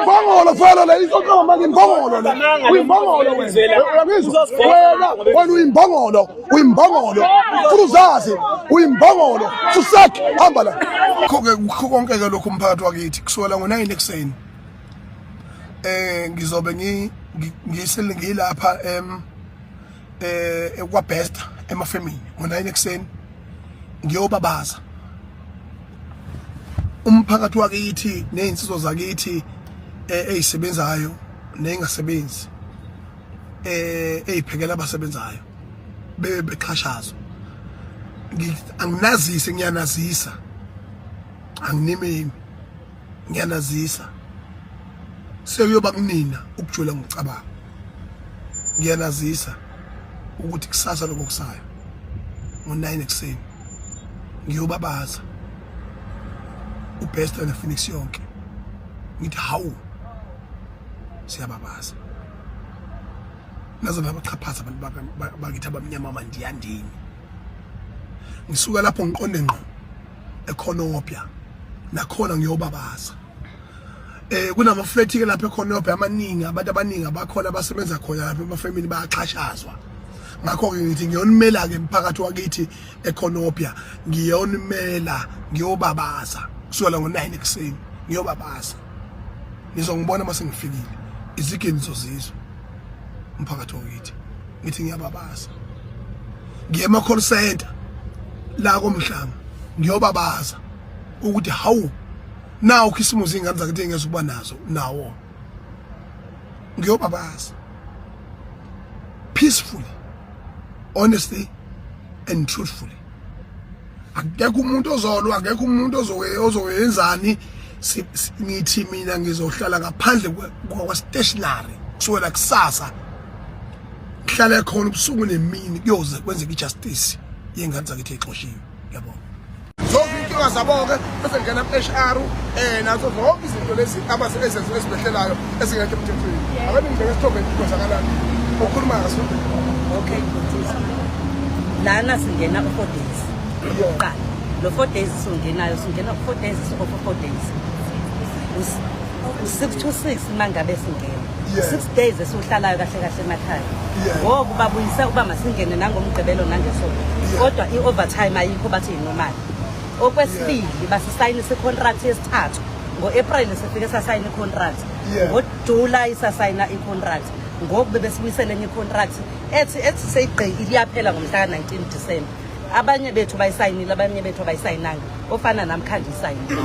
Bongolo fela la izoqaba manje imbongolo la. Uyimbongolo wena. Wena uyimbongolo. Futhi uyimbongolo. Susek hamba la. Konke ke lokho umphakathi wakithi kusukela ngo9 ekseni. Ngizobe ngisele ngilapha kwa best emafemini ngo9 ekseni ngiyobabaza umphakathi wakithi nezinsizwa zakithi ezisebenzayo nengasebenzi eziphekela abasebenzayo bexhashazwa anginazise ngiyanazisa anginimemi ngiyanazisa sekuyoba kunina ukujula ngicabanga ngiyanazisa ukuthi kusasa lokusayo ngo9 ekseni ngiyobabaza ubest na Phoenix yonke ngithi hawu siyababaza nazo nabachaphaza abantu bakithi abamnyama mandiyandini ngisuka lapho ngiqonde ngqo ekhonopya nakhona ngiyobabaza kunama flat ke lapha ekhonopya amaningi abantu abaningi abakhona abasebenza khona lapha emafamily bayaxhashazwa ngakho ke ngithi ngiyonimela ke emphakathi wakithi ekhonopya ngiyonimela ngiyobabaza kusukela ngo9 ekseni ngiyobabaza nizongibona mase ngifikile izigeni zozizwe umphakathi wakithi ngithi ngiyababaza ngiye ema call center la komhlanga ngiyobabaza ukuthi hawu nawo khisimuzi ingane zakithi engezukuba nazo nawo ngiyobabaza peacefully honestly and truthfully akekho umuntu ozolwa akekho umuntu ozoyenzani ngithi mina ngizohlala ngaphandle kwa stationary kusukela kusasa ngihlala khona ubusuku nemini kuyoze kwenzeke ijustice yengane zakithi exoshiwe yabona zonke inkinga zabo-ke bese ngena HR nazo zonke izinto lezi abasebenzi esibehlelayo ezingekho emthethweni abantu ngibeke isithombe kwenzakalani ukhuluma ngaso okay lana singena u4 days yokuqala lo 4 days singena u4 days of 4 days u6 to 6 mangabe singena 6 days esihlalayo kahle kahle emakhaya ngoba babuyisa ukuba masingene nangomgqibelo nangesonto kodwa i-overtime ayikho bathi normal okwesibili basisayina icontract yesithathu ngo-April sifike sasayina icontract ngoJuly sasayina icontract ngoku besimisele enye icontract ethi seyigqiki iyaphela ngomhla ka19 December abanye bethu bayisayinile abanye bethu bayisayinanga ofana namkhandi isayinile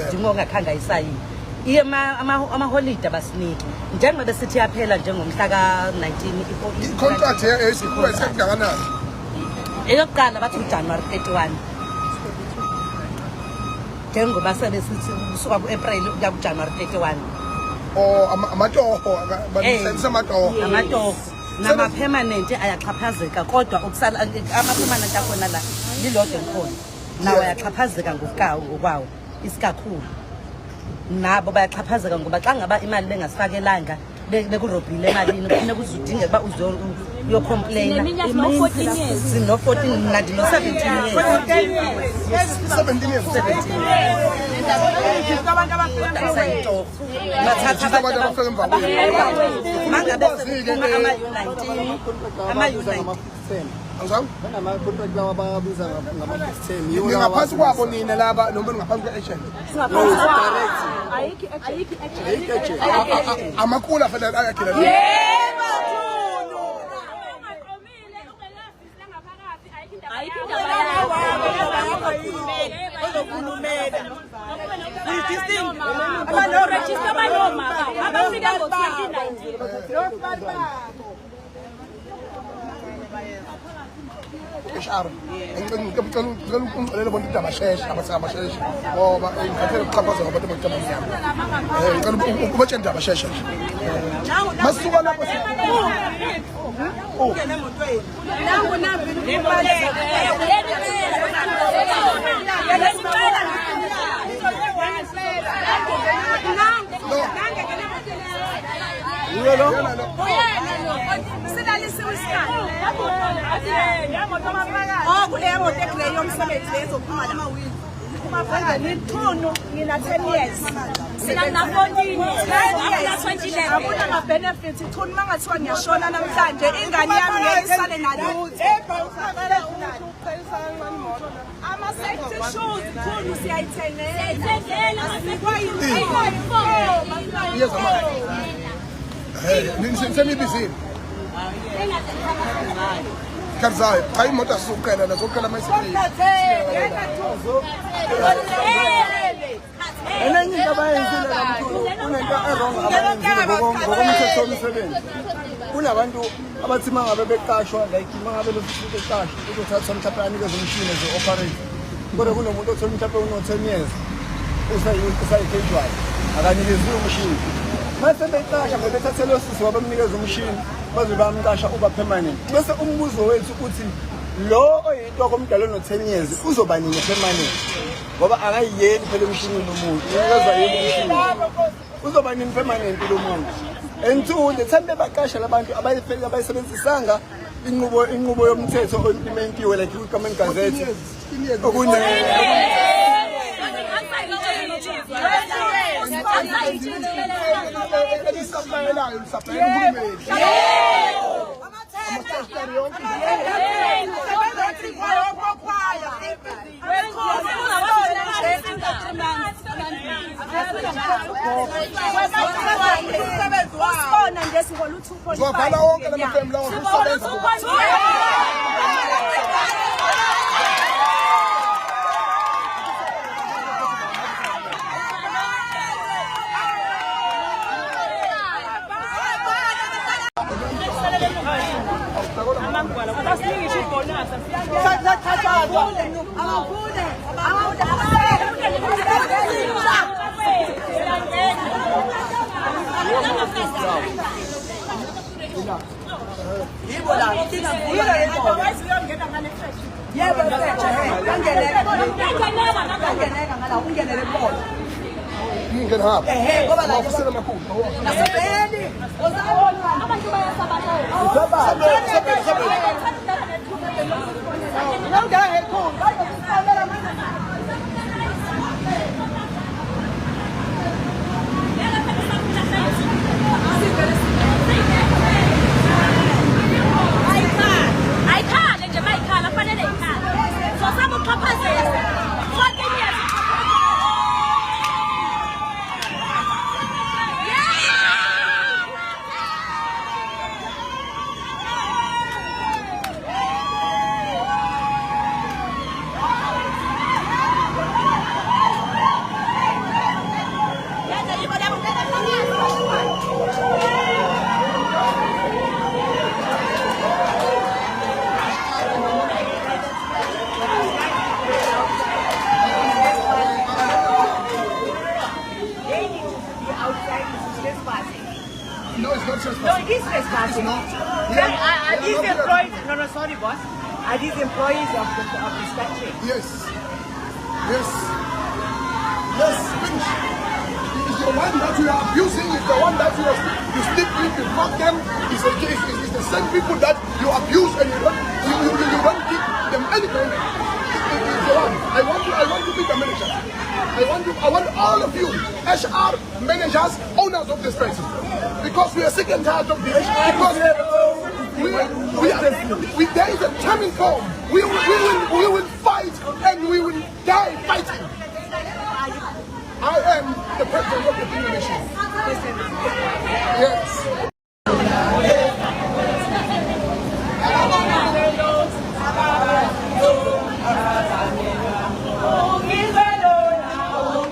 njengongakanga isayini iye ama-holiday basiniki njengoba besithi yaphela njengomhla ka19 icontract esikhuwe sekungakanani eyokuqala bathi uJanuary 31 njengoba sebesithi kusuka ku-April kuya kuJanuary 31 amatoho banisayinisa amatoho nama-permanent ayaxhaphazeka kodwa ukusala ama-permanent akhona la lilodwa likhona nawo ayaxhaphazeka ngokwawo isikakhulu nabo bayaxhaphazeka ngoba xa ngaba imali bengasifakelanga bekurobhile emalini kuphinde kuzudingeka uba uyocomplaina sino-14 nandino-17 years ngaphansi kwabo nina laba noma ngaphansi kwe-agent amakula fanele ayakhela HR ngicela ukumxelela bonke into abasheshe abasabasheshe ngoba ngikhathele ukuxhaphaza ngabantu abamnyama ngicela ubatshele into abasheshe masuka lapho Ngina 10 years Akuna ma-benefits ithuni uma ngathiwa ngiyashona namhlanje ingane yami ngeke isale nalutho. Ama-safety shoes ithuni siyayithengela. Nisemibizini. Karzayo, hayi imoto asizoqela nazoqela mayisebenzi. Enenye into abayenzile kaMthulu kunento errong abayenzile ngokomthetho womsebenzi. Kunabantu abathi mangabe beqashwa like mangabe lofika eqashwa uzothatha mhlawumbe anikeze umshini operate. Kodwa kunomuntu othola mhlawumbe uno-10 years usayi-casual akanikezi umshini. Mase beqasha bethathe lo sisi wabamnikeza umshini baze bamqasha uba permanent. Bese umbuzo wethu uthi lo oyinto komdala no-10 years uzoba nini permanent? Ngoba akayiyeli phela umshini nomuntu unikeza yini umshini uzoba nini permanent lo muntu. And two, the time bebaqasha labantu abayisebenzisanga inqubo yomthetho o-implementiwe like i-Common Gazette No, it's not trespassing. No, it is trespassing. Are these employees? No, sorry, boss. Are these employees of this factory? Yes. Yes. Yes, finish. It's the one that you are abusing, it's the one that you sleep with, you fuck them. It's the same people that you abuse and you don't give them anything. It's the one. I want to be the manager. I want all of you, HR managers, owners of this place. Because we are sick and tired of this. Because there is a turning point. We will fight and we will die fighting. I am the president of the Green Nation. Yes. Hello.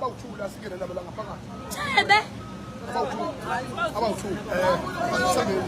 abawuthula singene nabo la ngaphakathi. Chebe. Abawuthula. Asisangene.